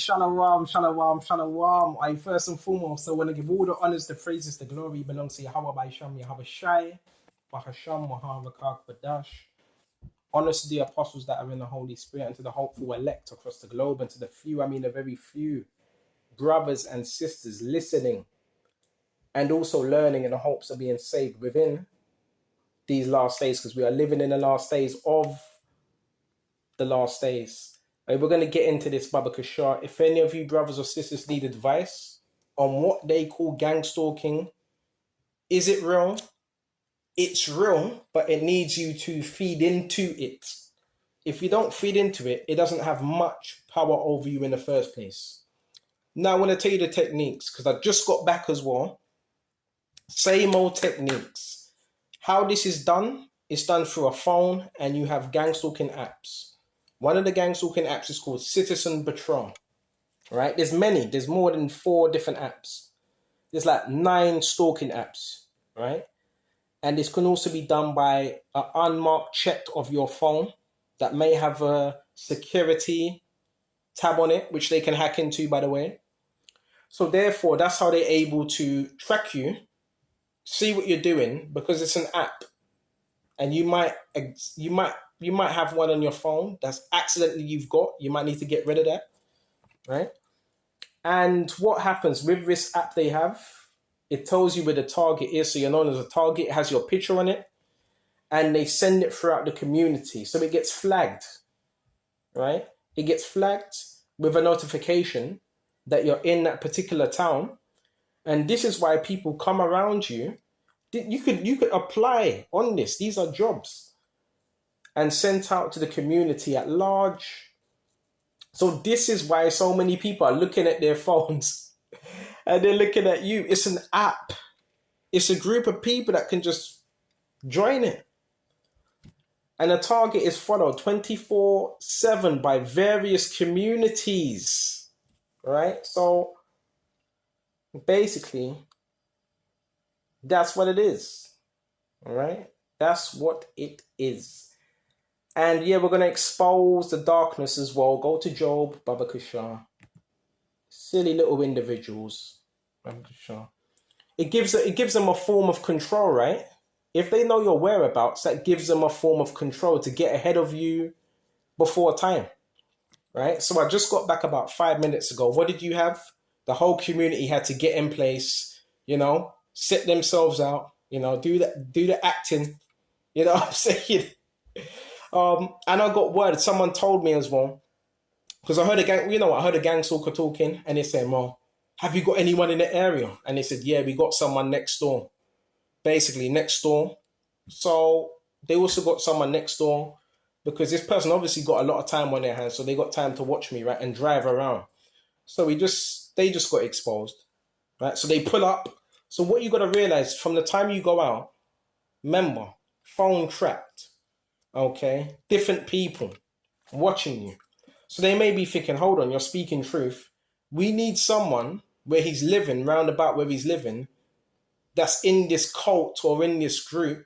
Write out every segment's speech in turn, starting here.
Shalom, shalom, shalom. I first and foremost, I want to give all the honors, the praises, the glory belongs to Yahweh by Sham, Yahweh Shai, Bahasham, Mahavakak, Badash. Honors to the apostles that are in the Holy Spirit and to the hopeful elect across the globe and to the few, I mean the very few, brothers and sisters listening and also learning in the hopes of being saved within these last days, because we are living in the last days of the last days. We're going to get into this, Baba Kashar. If any of you brothers or sisters need advice on what they call gang stalking, is it real? It's real, but it needs you to feed into it. If you don't feed into it, it doesn't have much power over you in the first place. Now I want to tell you the techniques, because I just got back as well. Same old techniques. How this is done, it's done through a phone, and you have gang stalking apps. One of the gang stalking apps is called Citizen Patrol, right? There's many. There's more than 4 different apps. There's like 9 stalking apps, right? And this can also be done by an unmarked check of your phone that may have a security tab on it, which they can hack into, by the way. So therefore, that's how they're able to track you, see what you're doing, because it's an app. And you might have one on your phone that's accidentally you've got. You might need to get rid of that, right? And what happens with this app they have, it tells you where the target is. So you're known as a target. It has your picture on it. And they send it throughout the community. So it gets flagged, right? It gets flagged with a notification that you're in that particular town. And this is why people come around you. You could apply on this. These are jobs. And sent out to the community at large. So this is why so many people are looking at their phones and they're looking at you. It's an app. It's a group of people that can just join it. And the target is followed 24/7 by various communities, right? So basically, that's what it is, all right? That's what it is. And yeah, we're going to expose the darkness as well. Go to Job, Baba Kushar. Silly little individuals. Baba Kushar. It gives them a form of control, right? If they know your whereabouts, that gives them a form of control to get ahead of you before time, right? So I just got back about 5 minutes ago. What did you have? The whole community had to get in place, set themselves out, do the acting, you know what I'm saying? And I got word, someone told me as well, because I heard I heard a gang stalker talking, and they said, well, have you got anyone in the area? And they said, yeah, we got someone next door. Basically, next door. So they also got someone next door, because this person obviously got a lot of time on their hands, so they got time to watch me, right, and drive around. So they just got exposed, right? So they pull up. So what you got to realize, from the time you go out, remember, phone trapped. Okay, different people watching you. So they may be thinking, hold on, you're speaking truth. We need someone where he's living, round about where he's living, that's in this cult or in this group.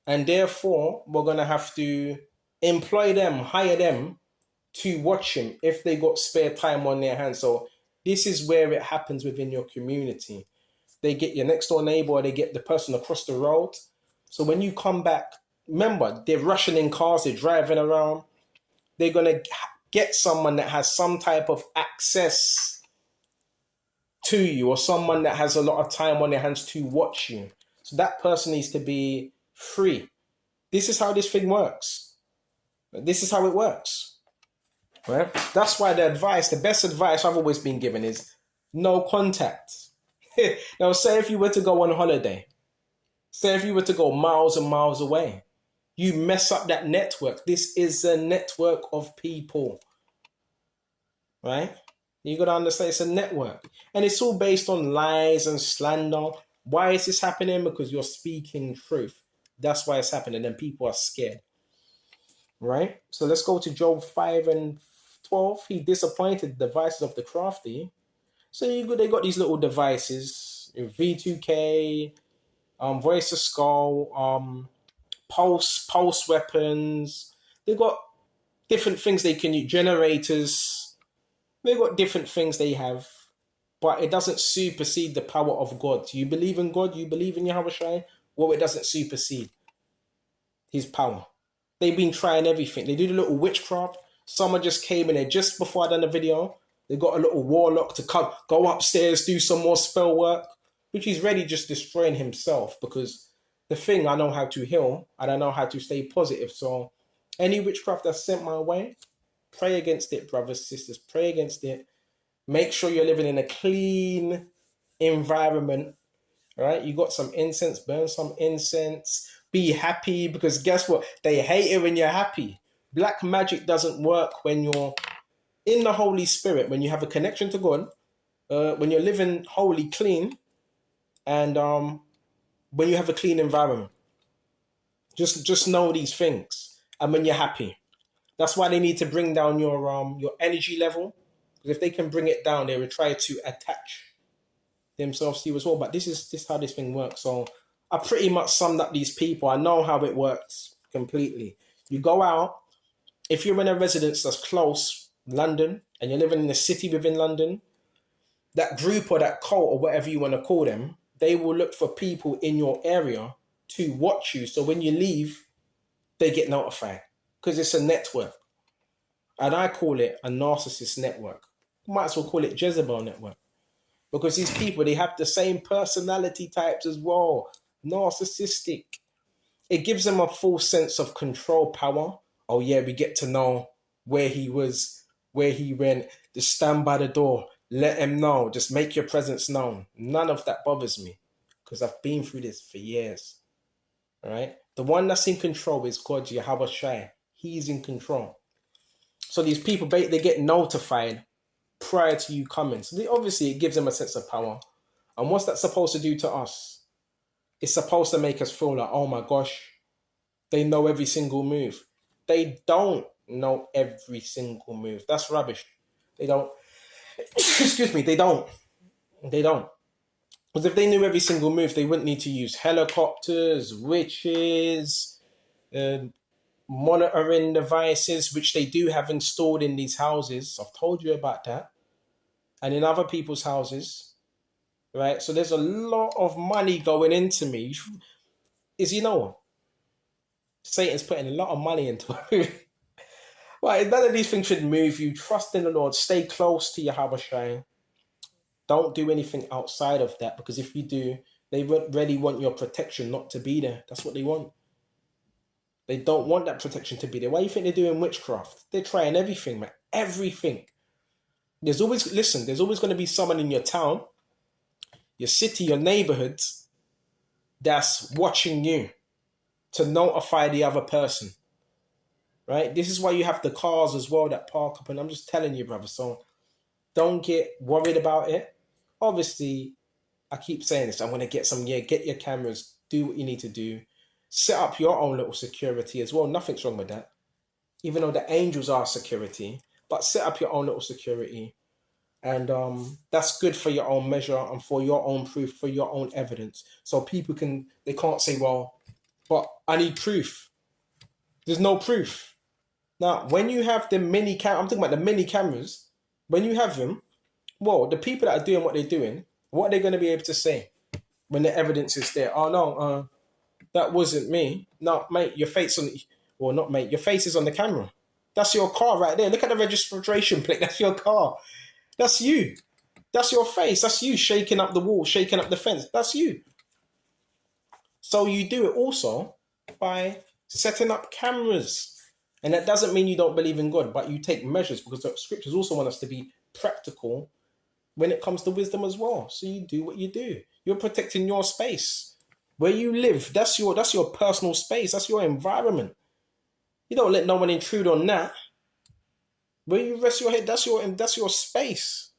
And therefore, we're going to have to employ them, hire them to watch him if they got spare time on their hands. So this is where it happens within your community. They get your next door neighbor, or they get the person across the road. So when you come back, remember, they're rushing in cars, they're driving around. They're going to get someone that has some type of access to you, or someone that has a lot of time on their hands to watch you. So that person needs to be free. This is how this thing works. This is how it works. Right? That's why the best advice I've always been given is no contact. Now, say if you were to go on holiday, say if you were to go miles and miles away, you mess up that network. This is a network of people, right? You got to understand it's a network. And it's all based on lies and slander. Why is this happening? Because you're speaking truth. That's why it's happening. And people are scared, right? So let's go to Job 5:12. He disappointed the devices of the crafty. So they got these little devices, V2K, Voice of Skull, pulse weapons. They've got different things they can use, generators, They got different things they have, but it doesn't supersede the power of God. You believe in God, you believe in Yahweh Shai, well, it doesn't supersede his power. They've been trying everything. They do the little witchcraft. Someone just came in there just before I done the video. They got a little warlock to come, go upstairs, do some more spell work, which he's really just destroying himself, because the thing, I know how to heal and I know how to stay positive. So any witchcraft that's sent my way, pray against it, brothers, sisters. Pray against it. Make sure you're living in a clean environment. All right, you got some incense, burn some incense. Be happy, because guess what? They hate it when you're happy. Black magic doesn't work when you're in the Holy Spirit, when you have a connection to God, when you're living holy, clean, and when you have a clean environment. Just know these things, and when you're happy, that's why they need to bring down your energy level. Because if they can bring it down, they will try to attach themselves to you as well. But this is how this thing works. So I pretty much summed up these people. I know how it works completely. You go out, if you're in a residence that's close, London, and you're living in a city within London, that group or that cult or whatever you want to call them, they will look for people in your area to watch you. So when you leave, they get notified, because it's a network. And I call it a narcissist network. Might as well call it Jezebel network. Because these people, they have the same personality types as well. Narcissistic. It gives them a full sense of control power. Oh yeah, we get to know where he was, where he went. Just stand by the door. Let him know. Just make your presence known. None of that bothers me, because I've been through this for years. All right? The one that's in control is God, Yahweh Shai. He's in control. So these people, they get notified prior to you coming. So obviously it gives them a sense of power. And what's that supposed to do to us? It's supposed to make us feel like, oh my gosh, they know every single move. They don't know every single move. That's rubbish. They don't. Excuse me, they don't. They don't. Because if they knew every single move, they wouldn't need to use helicopters, witches, monitoring devices, which they do have installed in these houses. I've told you about that. And in other people's houses, right? So there's a lot of money going into me. You know what? Satan's putting a lot of money into it. Right, none of these things should move you. Trust in the Lord. Stay close to Yahweh Shai. Don't do anything outside of that, because if you do, they really want your protection not to be there. That's what they want. They don't want that protection to be there. Why do you think they're doing witchcraft? They're trying everything, man. Everything. There's always going to be someone in your town, your city, your neighborhood that's watching you to notify the other person. Right? This is why you have the cars as well that park up. And I'm just telling you, brother. So don't get worried about it. Obviously, I keep saying this. I'm going to get your cameras, do what you need to do. Set up your own little security as well. Nothing's wrong with that. Even though the angels are security, but set up your own little security. And that's good for your own measure and for your own proof, for your own evidence. So people they can't say, well, but I need proof. There's no proof. Now, when you have the I'm talking about the mini cameras, when you have them, well, the people that are doing what they're doing, what are they going to be able to say when the evidence is there? Oh, no, that wasn't me. No, mate, your face your face is on the camera. That's your car right there. Look at the registration plate. That's your car. That's you. That's your face. That's you shaking up the wall, shaking up the fence. That's you. So you do it also by setting up cameras. And that doesn't mean you don't believe in God, but you take measures, because the scriptures also want us to be practical when it comes to wisdom as well. So you do what you do. You're protecting your space. Where you live, that's your personal space. That's your environment. You don't let no one intrude on that. Where you rest your head, that's your space.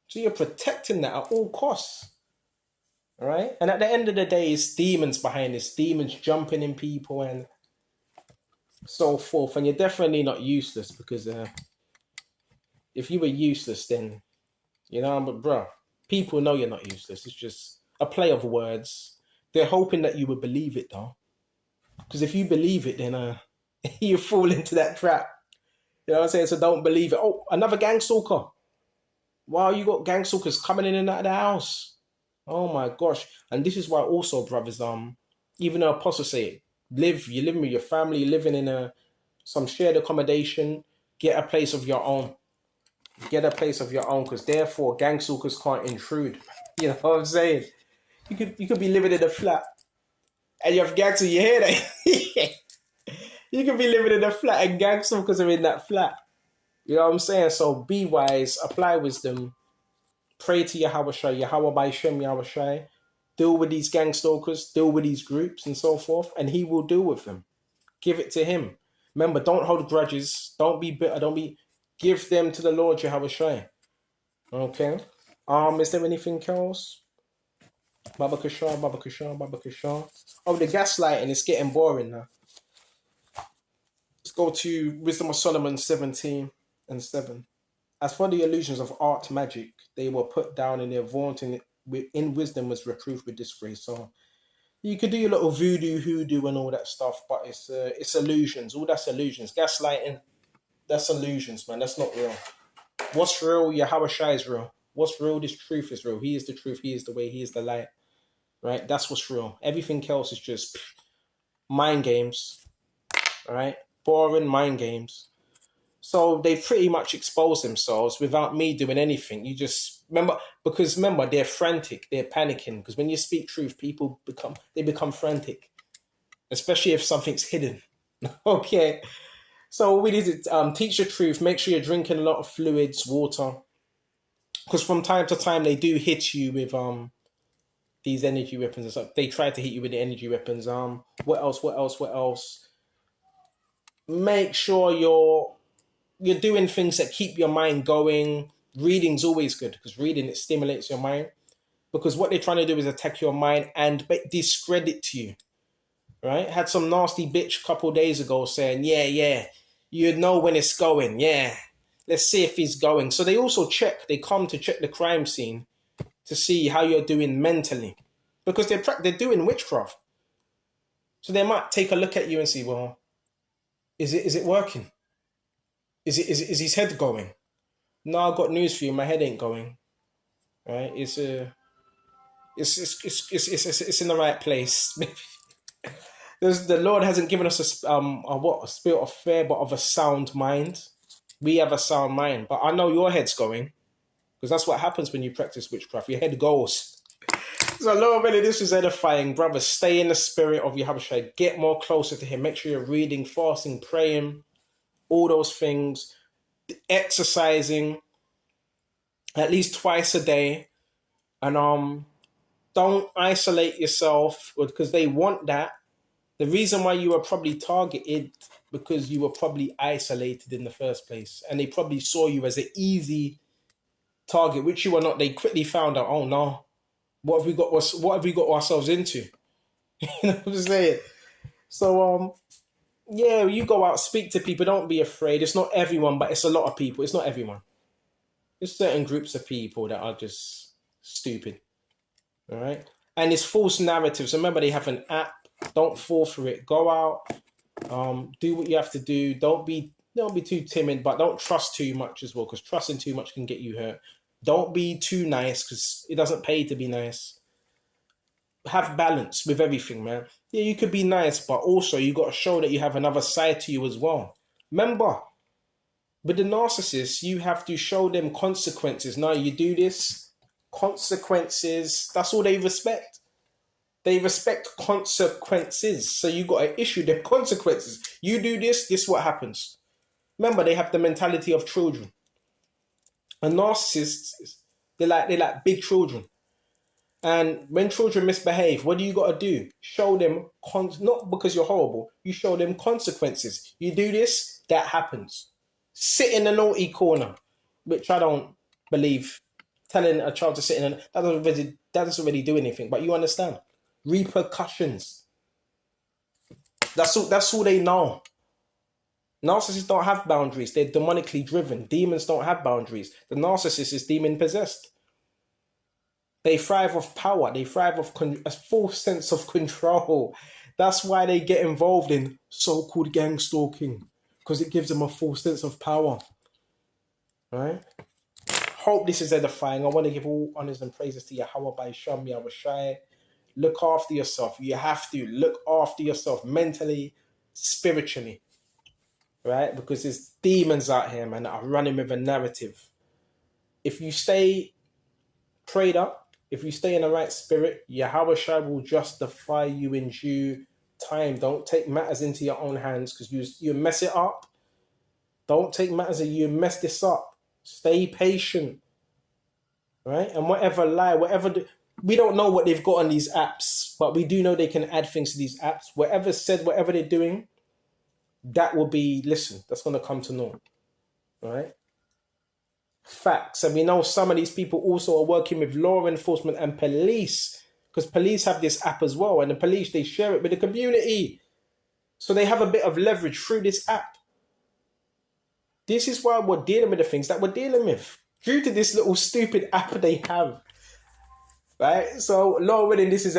So you're protecting that at all costs. All right? And at the end of the day, it's demons behind this. Demons jumping in people and so forth. And you're definitely not useless, because if you were useless, then, but bro, people know you're not useless. It's just a play of words. They're hoping that you would believe it, though. Because if you believe it, then you fall into that trap. You know what I'm saying? So don't believe it. Oh, another gang stalker. Wow, you got gang stalkers coming in and out of the house. Oh my gosh. And this is why also, brothers, even the apostles say, you're living with your family, you're living in some shared accommodation, get a place of your own. Get a place of your own, because therefore gang stalkers can't intrude. You know what I'm saying? You could be living in a flat and you have gangs in your head. You could be living in a flat and gang stalkers are in that flat. You know what I'm saying? So be wise, apply wisdom, pray to Yahweh Shai, Yahweh by Shem Yahweh Shai, deal with these gang stalkers, deal with these groups and so forth, and he will deal with them. Give it to him. Remember, don't hold grudges. Don't be bitter. Give them to the Lord Yahweh Shai. Okay. Is there anything else? Baba Kushar, Baba Kushar, Baba Kushar. Oh, the gaslighting is getting boring now. Let's go to Wisdom of Solomon 17:7. As for the illusions of art magic, they were put down in their vaunting in wisdom was reproved with disgrace. So you could do your little voodoo, hoodoo, and all that stuff, but it's illusions. All that's illusions. Gaslighting, that's illusions, man. That's not real. What's real? Yahweh Shai is real. What's real? This truth is real. He is the truth. He is the way. He is the light. Right? That's what's real. Everything else is just mind games. Right? Boring mind games. So they pretty much expose themselves without me doing anything. You just remember, they're frantic, they're panicking. Because when you speak truth, people become frantic, especially if something's hidden. Okay, so we need to teach the truth. Make sure you're drinking a lot of fluids, water, because from time to time they do hit you with these energy weapons and stuff. They try to hit you with the energy weapons. What else? Make sure you're doing things that keep your mind going. Reading's always good, because reading, it stimulates your mind. Because what they're trying to do is attack your mind and discredit you. Right? Had some nasty bitch a couple days ago saying, yeah, you know when it's going. Yeah, let's see if he's going. So they also they come to check the crime scene to see how you're doing mentally. Because they're doing witchcraft. So they might take a look at you and see, well, is it working? Is his head going? No, I've got news for you. My head ain't going. Right? It's in the right place. The Lord hasn't given us a spirit of fear, but of a sound mind. We have a sound mind, but I know your head's going, because that's what happens when you practice witchcraft. Your head goes. So Lord, really, this is edifying, brothers. Stay in the spirit of Yahushua. Get more closer to Him. Make sure you're reading, fasting, praying, all those things. Exercising at least twice a day, and don't isolate yourself, because they want that. The reason why you were probably targeted, because you were probably isolated in the first place, and they probably saw you as an easy target, which you were not. They quickly found out, oh no, what have we got ourselves into? You know what I'm saying? So yeah, you go out, speak to people, don't be afraid. It's not everyone, but it's a lot of people. It's not everyone. There's certain groups of people that are just stupid. All right. And it's false narratives. Remember, they have an app. Don't fall for it. Go out. Do what you have to do. Don't be too timid, but don't trust too much as well, because trusting too much can get you hurt. Don't be too nice, because it doesn't pay to be nice. Have balance with everything, man. Yeah, you could be nice, but also you got to show that you have another side to you as well. Remember, with the narcissists, you have to show them consequences. Now you do this, consequences. That's all they respect. They respect consequences. So you got to issue them consequences. You do this, this what happens. Remember, they have the mentality of children. And narcissists, they're like big children. And when children misbehave, what do you got to do? Show them, not because you're horrible, you show them consequences. You do this, that happens. Sit in the naughty corner, which I don't believe. Telling a child to sit in, that doesn't really do anything. But you understand. Repercussions. That's all they know. Narcissists don't have boundaries. They're demonically driven. Demons don't have boundaries. The narcissist is demon possessed. They thrive off power. They thrive off a full sense of control. That's why they get involved in so-called gang stalking. because it gives them a full sense of power. Right? Hope this is edifying. I want to give all honors and praises to Yahweh by Sham Yahushai. Look after yourself. You have to look after yourself mentally, spiritually. Right? Because there's demons out here, man, that are running with a narrative. If you stay prayed up, if you stay in the right spirit, Yahushai will justify you in due time. Don't take matters into your own hands, because you mess it up. Don't take matters and you mess this up. Stay patient. Right? And we don't know what they've got on these apps, but we do know they can add things to these apps. Whatever's said, whatever they're doing, that will be, listen, that's going to come to naught. Right? Facts. And we know some of these people also are working with law enforcement and police, because police have this app as well, and the police, they share it with the community. So they have a bit of leverage through this app. This is why we're dealing with the things that we're dealing with, due to this little stupid app they have. Right? So, Lord willing, this is